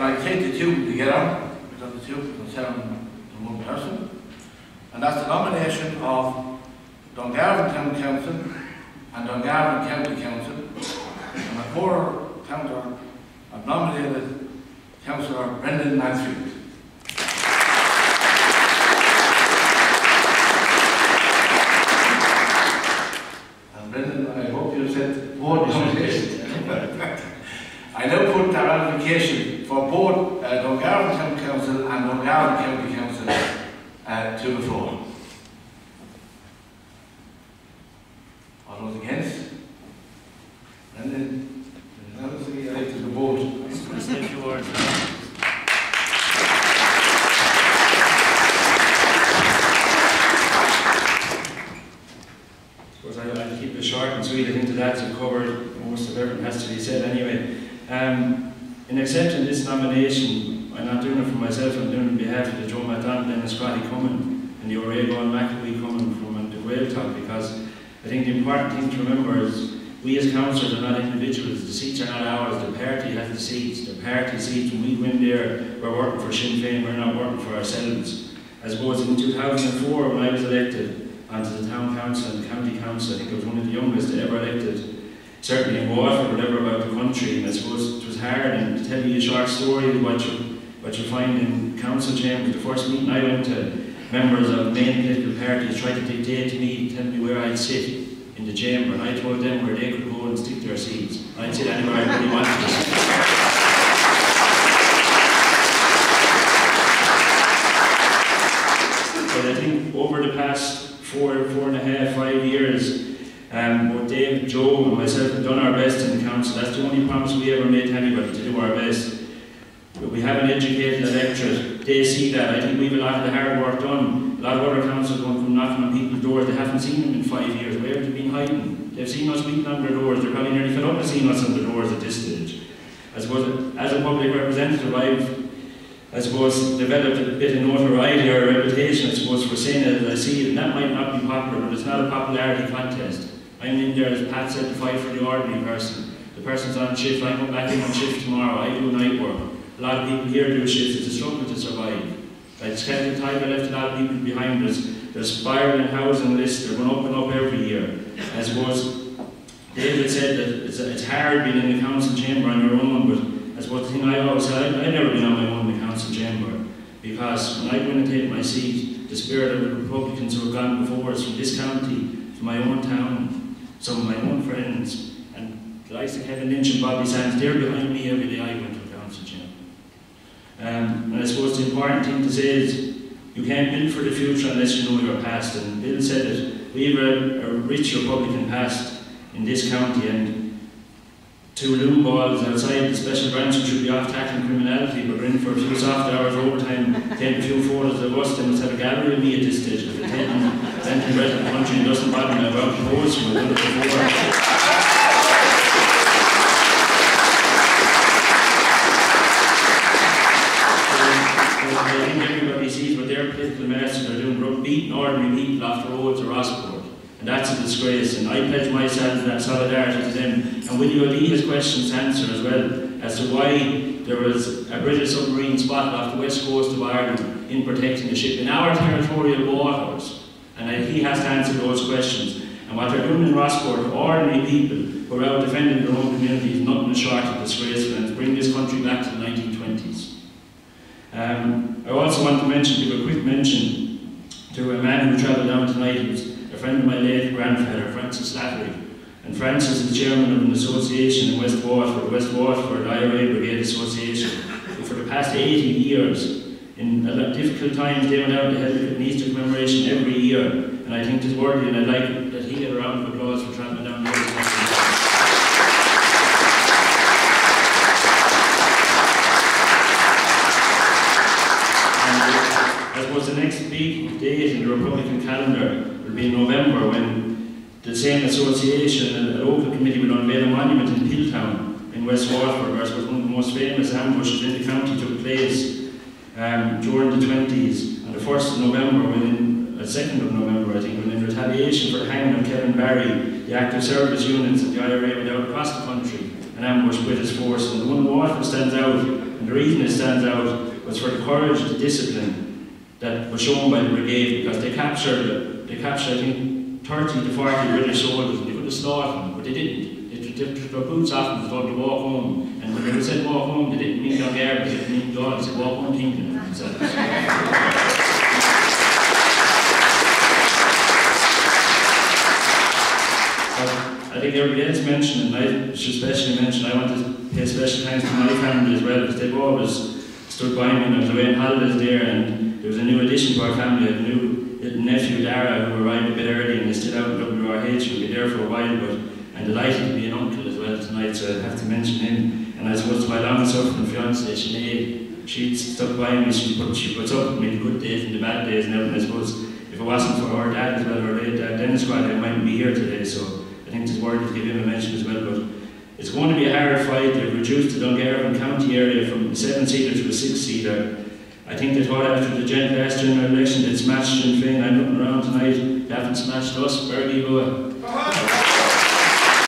I take the two together, because the two concern to one person, and that's the nomination of Dungarvan Town Council and Dungarvan County Council. And the four counter have nominated Councillor Brendan Mansfield. And Brendan, I hope you said both nominations. I now put that ratification for both Dungarvan Town Council and Dungarvan County Council to the floor. All those against? Brendan, unanimously elected to vote. Say a few words. I'll keep it short and sweet. I think the lads have covered most of everything has to be said anyway. In accepting this nomination, I'm not doing it for myself, I'm doing it on behalf of the Joe MacDonald and the Scotty Cumming and the O'Reilly and McAwee Cumming from the Gael Talk, because I think the important thing to remember is we as councillors are not individuals. The seats are not ours. The party has the seats. The party seats, when we go in there, we're working for Sinn Féin, we're not working for ourselves. I suppose in 2004, when I was elected onto the town council and the county council, I think I was one of the youngest ever elected, certainly in Waterford, whatever about the country, and I suppose it was hard. And to tell you a short story of what you find in council chambers, the first meeting I went to, members of main political parties tried to dictate to me, tell me where I'd sit in the chamber, and I told them where they could go and stick their seats. I'd sit anywhere I really wanted to sit. But I think over the past 4.5, 5 years, both Dave, Joe and myself have done our best in the council. That's the only promise we ever made to anybody, to do our best. But we have an educated electorate. They see that. I think we have a lot of the hard work done. A lot of other councils don't come knocking on people's doors. They haven't seen them in 5 years. Where have they been hiding? They've seen us beating on their doors. They're probably nearly fed up with seeing us on the doors at this stage. I suppose as a public representative, I suppose developed a bit of notoriety or a reputation, I suppose, for saying it as I see it. And that might not be popular, but it's not a popularity contest. I'm in there, as Pat said, to fight for the ordinary person. The person's on shift, I come back in on shift tomorrow, I do night work. A lot of people here do shifts, it's a struggle to survive. Like Skeleton Time, I left a lot of people behind us. They're spiralling housing lists, they're going up and up every year. I suppose David said that it's hard being in the council chamber on your own, but I suppose the thing I always said, I've never been on my own in the council chamber, because when I go in and take my seat, the spirit of the Republicans who have gone before us from this county to my own town, some of my own friends, and the likes of Kevin Lynch and Bobby Sands, they're behind me every day I went to a council chamber. And I suppose the important thing to say is you can't build for the future unless you know your past. And Bill said it, we have a rich Republican past in this county, and 2 loom balls outside the special branch should be off tackling criminality, but we're in for a few soft hours overtime, taking a few photos of us. They must have a gallery of me at this stage, because they're taking the rest of the country and doesn't bother me about the posts from the before. I think everybody sees what their political masters are doing, beating ordinary people off the roads or Rossport. And that's a disgrace, and I pledge myself to that solidarity to them. And will you allow his questions to answer as well, as to why there was a British submarine spotted off the west coast of Ireland in protecting the ship in our territorial waters. And he has to answer those questions. And what they're doing in Rossport, ordinary people who are out defending their own communities, nothing short of disgraceful, and bring this country back to the 1920s. I also want to give a quick mention to a man who travelled down tonight. He was a friend of my late grandfather, Francis Slattery. And Francis is the chairman of an association in West Waterford IRA Brigade Association, who for the past 80 years, in difficult times, they went out and held an Easter commemoration every year. And I think it's worthy, and I'd like that he get a round of applause for travelling down the road. I suppose the next big date in the Republican calendar will be in November, when the same association and a local committee will unveil a monument in Pilltown in West Waterford, where one of the most famous ambushes in the county took place during the 20s. On the 1st of November, 2nd of November, I think, when in retaliation for the hanging of Kevin Barry, the active service units of the IRA went out across the country an ambush with his force. And the one in Waterford stands out, and the reason it stands out was for the courage, the discipline that was shown by the brigade, because they captured I think 30 to 40 British soldiers, and they could have slaughtered them, but they didn't. They took their boots off and told them to walk home. And when they said walk home, they didn't mean Dungarvan, they didn't mean God, they said walk home thinking of themselves. I think everybody else mentioned, and I should especially mention, I want to pay special thanks to my family as well, because they've always stood by me when I was away on holidays there, and there was a new addition to our family, a new little nephew, Dara, who arrived a bit early and is still out in WRH, will be there for a while, but I'm delighted to be an uncle as well tonight, so I have to mention him. And I suppose to my long-suffering fiancée, Sinead, she stuck by me, she puts up with me the good days and the bad days, and I suppose if it wasn't for her dad as well, her late dad, Dennis Scott, I mightn't be here today, so I think it's worthy to give him a mention as well. But it's going to be a hard fight. They've reduced the Dungarvan County area from a 7-seater to a 6-seater. I think they thought after the last general election they'd smashed Sinn Féin. I'm looking around tonight, they haven't smashed us. Bergie, go.